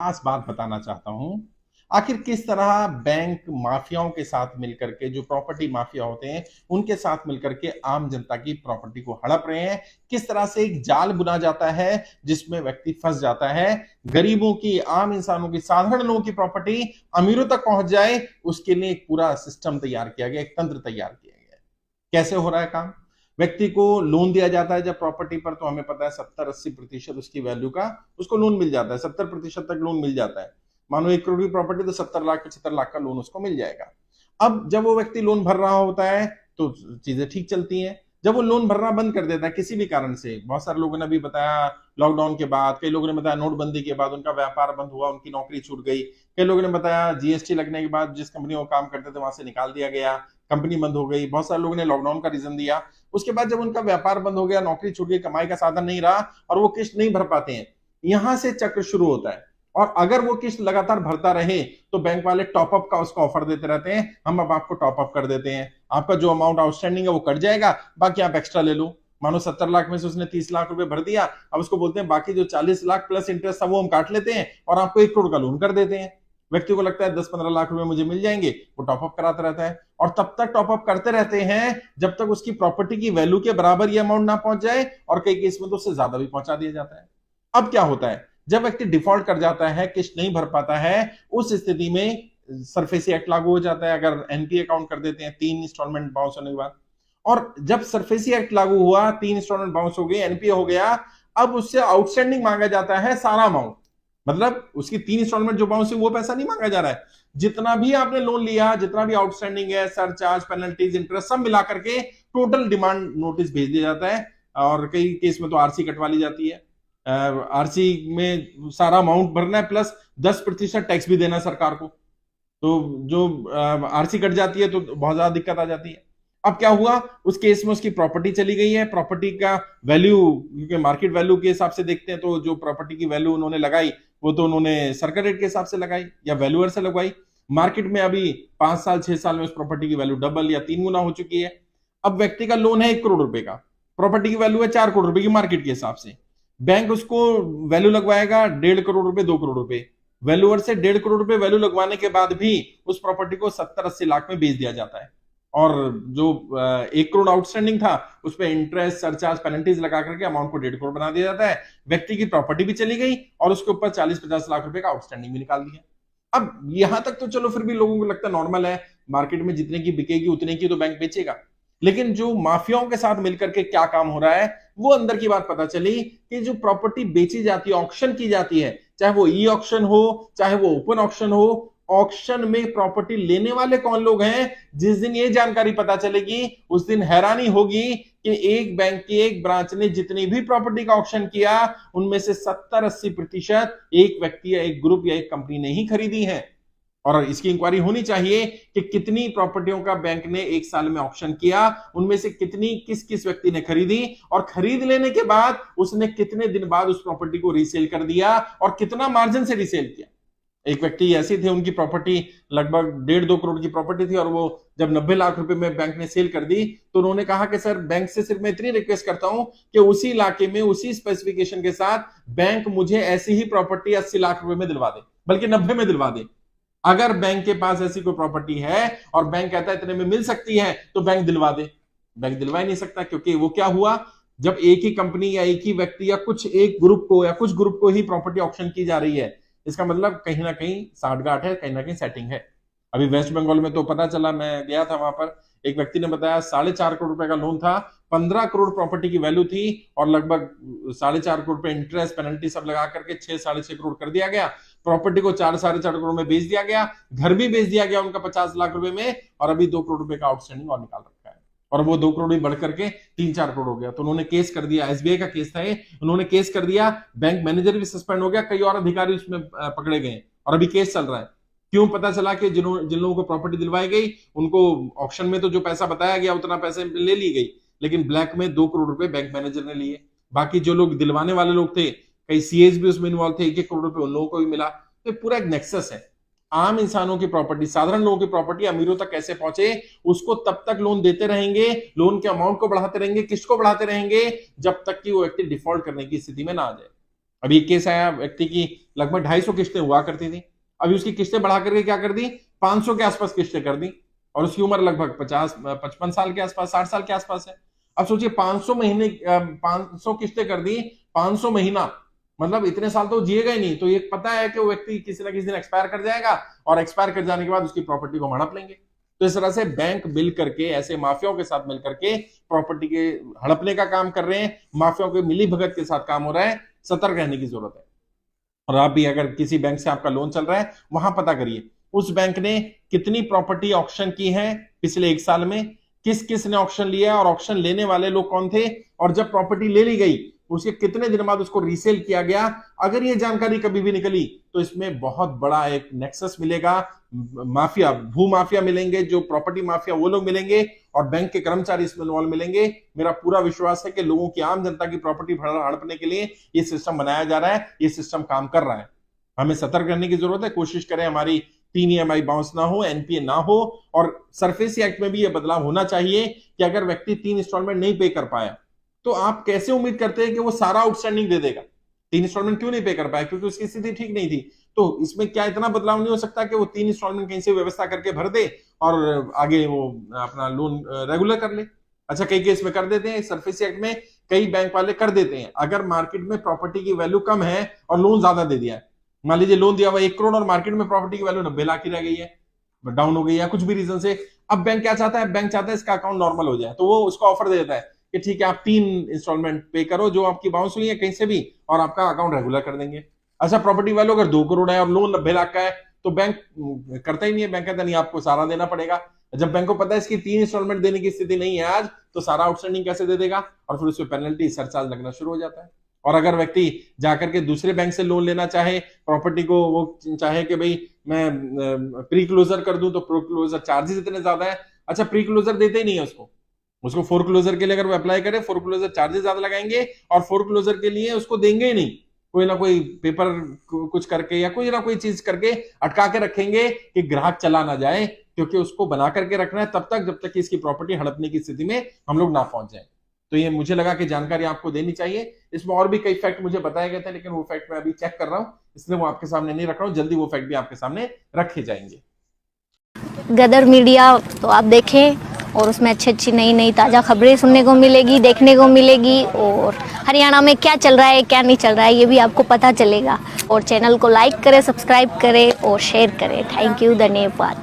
खास बात बताना चाहता हूं। आखिर किस तरह बैंक माफियाओं के साथ मिलकर के, जो प्रॉपर्टी माफिया होते हैं, उनके साथ मिलकर के आम जनता की प्रॉपर्टी को हड़प रहे हैं। किस तरह से एक जाल बुना जाता है जिसमें व्यक्ति फंस जाता है। गरीबों की, आम इंसानों की, साधारण लोगों की प्रॉपर्टी अमीरों तक पहुंच जाए, उसके लिए एक पूरा सिस्टम तैयार किया गया, एक तंत्र तैयार किया गया है। कैसे हो रहा है काम? व्यक्ति को लोन दिया जाता है जब प्रॉपर्टी पर, तो हमें पता है 70-80% उसकी वैल्यू का उसको लोन मिल जाता है। 70% तक लोन मिल जाता है। मानो 1 करोड़ की प्रॉपर्टी तो 70 लाख 75 लाख का लोन उसको मिल जाएगा। अब जब वो व्यक्ति लोन भर रहा होता है तो चीजें ठीक चलती हैं। जब वो लोन भरना बंद कर देता है किसी भी कारण से, बहुत सारे लोगों ने भी बताया लॉकडाउन के बाद, कई लोगों ने बताया नोटबंदी के बाद उनका व्यापार बंद हुआ, उनकी नौकरी छूट गई। कई लोगों ने बताया जीएसटी लगने के बाद जिस कंपनी में काम करते थे वहां से निकाल दिया गया, कंपनी बंद हो गई। बहुत सारे लोगों ने लॉकडाउन का रीजन दिया। उसके बाद जब उनका व्यापार बंद हो गया, नौकरी छूट गई, कमाई का साधन नहीं रहा और वो किस्त नहीं भर पाते हैं, यहां से चक्र शुरू होता है। और अगर वो किस्त लगातार भरता रहे तो बैंक वाले टॉपअप का उसको ऑफर देते रहते हैं, हम अब आपको टॉपअप कर देते हैं, आपका जो अमाउंट आउटस्टैंडिंग है वो कट जाएगा, बाकी आप एक्स्ट्रा ले लो। मानो 70 लाख में से उसने 30 लाख रुपए भर दिया, अब उसको बोलते हैं बाकी जो 40 लाख प्लस इंटरेस्ट था वो हम काट लेते हैं और आपको 1 करोड़ का लोन कर देते हैं। व्यक्ति को लगता है 10-15 लाख रुपए मुझे मिल जाएंगे, वो टॉपअप कराता रहता है और तब तक टॉपअप करते रहते हैं जब तक उसकी प्रॉपर्टी की वैल्यू के बराबर ये अमाउंट ना पहुंच जाए, और कई केस में तो उससे ज्यादा भी पहुंचा दिया जाता है। अब क्या होता है, जब व्यक्ति डिफॉल्ट कर जाता है, किस्त नहीं भर पाता है, उस स्थिति में सरफेसी एक्ट लागू हो जाता है। अगर एनपीए काउंट कर देते हैं 3 इंस्टॉलमेंट बाउंस होने के बाद, और जब सरफेसी एक्ट लागू हुआ, 3 इंस्टॉलमेंट बाउंस हो गए, एनपीए हो गया, अब उससे आउटस्टैंडिंग मांगा जाता है सारा अमाउंट। मतलब उसकी 3 इंस्टॉलमेंट जो बाउंस है वो पैसा नहीं मांगा जा रहा है, जितना भी आपने लोन लिया, जितना भी आउटस्टैंडिंग है, सरचार्ज, पेनल्टीज, इंटरेस्ट सब मिला करके टोटल डिमांड नोटिस भेज दिया जाता है। और कई केस में तो आरसी कटवा ली जाती है। आरसी में सारा अमाउंट भरना है प्लस 10% टैक्स भी देना है सरकार को। तो जो आरसी कट जाती है तो बहुत ज्यादा दिक्कत आ जाती है। अब क्या हुआ, उस केस में उसकी प्रॉपर्टी चली गई है। प्रॉपर्टी का वैल्यू, क्योंकि मार्केट वैल्यू के हिसाब से देखते हैं, तो जो प्रॉपर्टी की वैल्यू उन्होंने लगाई वो तो उन्होंने सर्किट रेट के हिसाब से लगाई या वैल्यूअर से लगवाई। मार्केट में अभी 5 साल 6 साल में उस प्रॉपर्टी की वैल्यू डबल या 3 गुना हो चुकी है। अब व्यक्ति का लोन है 1 करोड़ रुपए का, प्रॉपर्टी की वैल्यू है 4 करोड़ रुपए की मार्केट के हिसाब से। बैंक उसको वैल्यू लगवाएगा 1.5 करोड़ रुपए, 2 करोड़ रुपए। वैल्यूअर से 1.5 करोड़ रुपए वैल्यू लगवाने के बाद भी उस प्रॉपर्टी को 70-80 लाख में बेच दिया जाता है। और जो 1 करोड़ आउटस्टैंडिंग था उस पर इंटरेस्ट, सरचार्ज, पेनल्टीज लगा करके अमाउंट को 1.5 करोड़ बना दिया जाता है। व्यक्ति की प्रॉपर्टी भी चली गई और उसके ऊपर 40-50 लाख रुपए का आउटस्टैंडिंग भी निकाल दिया। अब यहां तक तो चलो फिर भी लोगों को लगता है नॉर्मल है, मार्केट में जितने की बिकेगी उतने की तो बैंक बेचेगा। लेकिन जो माफियाओं के साथ मिलकर के क्या काम हो रहा है, वो अंदर की बात पता चली कि जो प्रॉपर्टी बेची जाती है, ऑक्शन की जाती है, चाहे वो ई ऑक्शन हो चाहे वो ओपन ऑक्शन हो, ऑक्शन में प्रॉपर्टी लेने वाले कौन लोग हैं, जिस दिन ये जानकारी पता चलेगी उस दिन हैरानी होगी कि एक बैंक की एक ब्रांच ने जितनी भी प्रॉपर्टी का ऑक्शन किया उनमें से 70-80% एक व्यक्ति या एक ग्रुप या एक कंपनी ने ही खरीदी है। और इसकी इंक्वायरी होनी चाहिए कि कितनी प्रॉपर्टियों का बैंक ने एक साल में ऑक्शन किया, उनमें से कितनी किस किस व्यक्ति ने खरीदी, और खरीद लेने के बाद उसने कितने दिन बाद उस प्रॉपर्टी को रीसेल कर दिया और कितना मार्जिन से रीसेल किया। एक व्यक्ति ऐसे थे, उनकी प्रॉपर्टी लगभग 1.5-2 करोड़ की प्रॉपर्टी थी और वो जब 90 लाख रुपए में बैंक ने सेल कर दी तो उन्होंने कहा कि सर बैंक से सिर्फ मैं इतनी रिक्वेस्ट करता हूं कि उसी इलाके में उसी स्पेसिफिकेशन के साथ बैंक मुझे ऐसी ही प्रॉपर्टी 80 लाख रुपए में दिलवा दे, बल्कि 90 में दिलवा दे। अगर बैंक के पास ऐसी कोई प्रॉपर्टी है और बैंक कहता है इतने में मिल सकती है तो बैंक दिलवा दे। बैंक दिलवा ही नहीं सकता, क्योंकि वो क्या हुआ, जब एक ही कंपनी या एक ही व्यक्ति या कुछ एक ग्रुप को या कुछ ग्रुप को ही प्रॉपर्टी ऑक्शन की जा रही है, इसका मतलब कहीं ना कहीं साठगांठ है, कहीं ना कहीं सेटिंग है। अभी वेस्ट बंगाल में तो पता चला, मैं गया था वहां पर, एक व्यक्ति ने बताया 4.5 करोड़ रुपए का लोन था, 15 करोड़ प्रॉपर्टी की वैल्यू थी और लगभग 4.5 करोड़ रुपए इंटरेस्ट, पेनल्टी सब लगा करके 6-6.5 करोड़ कर दिया गया। प्रॉपर्टी को 4-4.5 करोड़ में बेच दिया गया, घर भी बेच दिया गया उनका 50 लाख रुपए में, और अभी 2 करोड़ रुपए का आउटस्टैंडिंग और निकाल रखा है। और वो 2 करोड़ भी बढ़ करके 3-4 करोड़ हो गया। तो उन्होंने केस कर दिया, एसबीआई का केस था ये, उन्होंने केस कर दिया, बैंक मैनेजर भी सस्पेंड हो गया, कई और अधिकारी उसमें पकड़े गए और अभी केस चल रहा है। क्यों? पता चला कि जिन लोगों को प्रॉपर्टी दिलवाई गई उनको ऑक्शन में तो जो पैसा बताया गया उतना पैसे ले ली गई, लेकिन ब्लैक में 2 करोड़ रुपए बैंक मैनेजर ने लिए। बाकी जो लोग दिलवाने वाले लोग थे, कई सीएस भी उसमें इन्वॉल्व थे, 1-1 करोड़ रुपए उन लोगों को भी मिला। तो पूरा एक नेक्सस है। आम इंसानों की प्रॉपर्टी, साधारण लोगों की प्रॉपर्टी अमीरों तक कैसे पहुंचे, उसको तब तक लोन देते रहेंगे, लोन के अमाउंट को बढ़ाते रहेंगे, किस्त को बढ़ाते रहेंगे, जब तक कि वो व्यक्ति डिफॉल्ट करने की स्थिति में ना आ जाए। अभी एक केस आया व्यक्ति की लगभग 250 किस्तें हुआ करती थी, अभी उसकी किस्तें बढ़ा करके क्या कर दी, 500 के आसपास किस्तें कर दी, और उसकी उम्र लगभग 55 साल के आसपास, 60 साल के आसपास है। अब सोचिए 500 महीने, 500 किस्तें कर दी, 500 महीना, मतलब इतने साल तो जिएगा ही नहीं। तो ये पता है कि वो व्यक्ति किसी ना किसी दिन एक्सपायर कर जाएगा, और एक्सपायर कर जाने के बाद उसकी प्रॉपर्टी को हड़प लेंगे। तो इस तरह से बैंक मिल करके ऐसे माफियाओं के साथ मिलकर के प्रॉपर्टी के हड़पने का काम कर रहे हैं, माफियाओं के मिली भगत के साथ काम हो रहा है। सतर्क रहने की जरूरत है। और आप भी अगर किसी बैंक से आपका लोन चल रहा है, वहां पता करिए उस बैंक ने कितनी प्रॉपर्टी ऑक्शन की है पिछले एक साल में, किस किस ने ऑक्शन लिया और ऑक्शन लेने वाले लोग कौन थे, और जब प्रॉपर्टी ले ली गई उसके कितने दिन बाद उसको रीसेल किया गया। अगर ये जानकारी कभी भी निकली तो इसमें बहुत बड़ा एक नेक्सस मिलेगा। माफिया, भू माफिया मिलेंगे, जो प्रॉपर्टी माफिया वो लोग मिलेंगे, और बैंक के कर्मचारी इसमें इन्वॉल्व मिलेंगे। मेरा पूरा विश्वास है कि लोगों की, आम जनता की प्रॉपर्टी हड़पने के लिए ये सिस्टम बनाया जा रहा है, ये सिस्टम काम कर रहा है। हमें सतर्क रहने की जरूरत है। कोशिश करें हमारी 3 EMI बाउंस ना हो, NPA ना हो, और सरफेसी एक्ट में भी यह बदलाव होना चाहिए कि अगर व्यक्ति 3 इंस्टॉलमेंट नहीं पे कर पाया तो आप कैसे उम्मीद करते हैं कि वो सारा आउटस्टैंडिंग दे देगा। 3 इंस्टॉलमेंट क्यों नहीं पे कर पाया, क्योंकि उसकी स्थिति ठीक नहीं थी। तो इसमें क्या इतना बदलाव नहीं हो सकता कि वो 3 इंस्टॉलमेंट कहीं से व्यवस्था करके भर दे और आगे वो अपना लोन रेगुलर कर ले। अच्छा, कई केस में कर देते हैं, सरफेसी एक्ट में कई बैंक वाले कर देते हैं। अगर मार्केट में प्रॉपर्टी की वैल्यू कम है और लोन ज्यादा दे दिया है, मान लीजिए लोन दिया हुआ 1 करोड़ और मार्केट में प्रॉपर्टी की वैल्यू 90 लाख की रह गई है, डाउन हो गई है कुछ भी रीजन से, अब बैंक क्या चाहता है, बैंक चाहता है इसका अकाउंट नॉर्मल हो जाए। तो वो उसको ऑफर दे देता है कि ठीक है आप 3 इंस्टॉलमेंट पे करो जो आपकी बाउंस हुई है कहीं से भी, और आपका अकाउंट रेगुलर कर देंगे। अच्छा, प्रॉपर्टी वैल्यू अगर 2 करोड़ है और लोन 90 लाख का है तो बैंक करता ही नहीं है, बैंक कहता नहीं आपको सारा देना पड़ेगा। जब बैंक को पता है इसकी 3 इंस्टॉलमेंट देने की स्थिति नहीं है आज, तो सारा आउटस्टैंडिंग कैसे दे देगा, और फिर उसमें पेनल्टी, सरचार्ज लगना शुरू हो जाता है। और अगर व्यक्ति जाकर के दूसरे बैंक से लोन लेना चाहे, प्रॉपर्टी को वो चाहे कि भाई मैं प्री क्लोजर कर दूं, तो प्री क्लोजर चार्जेस इतने ज्यादा है। अच्छा, प्री क्लोजर देते ही नहीं है उसको फोर क्लोजर के लिए अगर वो अप्लाई करे, फोर क्लोजर चार्जेस ज्यादा लगाएंगे, और फोर क्लोजर के लिए उसको देंगे ही नहीं, कोई ना कोई पेपर कुछ करके या कोई ना कोई चीज करके अटका के रखेंगे कि ग्राहक चला ना जाए, क्योंकि उसको बना करके रखना है तब तक जब तक कि इसकी प्रॉपर्टी हड़पने की स्थिति में हम लोग ना पहुंच जाए। तो ये मुझे लगा कि जानकारी आपको देनी चाहिए। इसमें और भी कई फैक्ट मुझे बताए गए थे, लेकिन वो फैक्ट मैं अभी चेक कर रहा हूं, इसलिए वो आपके सामने नहीं रख रहा हूं। जल्दी वो फैक्ट भी आपके सामने रखे जाएंगे। गदर मीडिया तो आप देखें, और उसमें अच्छी अच्छी नई नई ताज़ा खबरें सुनने को मिलेगी, देखने को मिलेगी, और हरियाणा में क्या चल रहा है क्या नहीं चल रहा है ये भी आपको पता चलेगा। और चैनल को लाइक करें, सब्सक्राइब करें और शेयर करें। थैंक यू, धन्यवाद।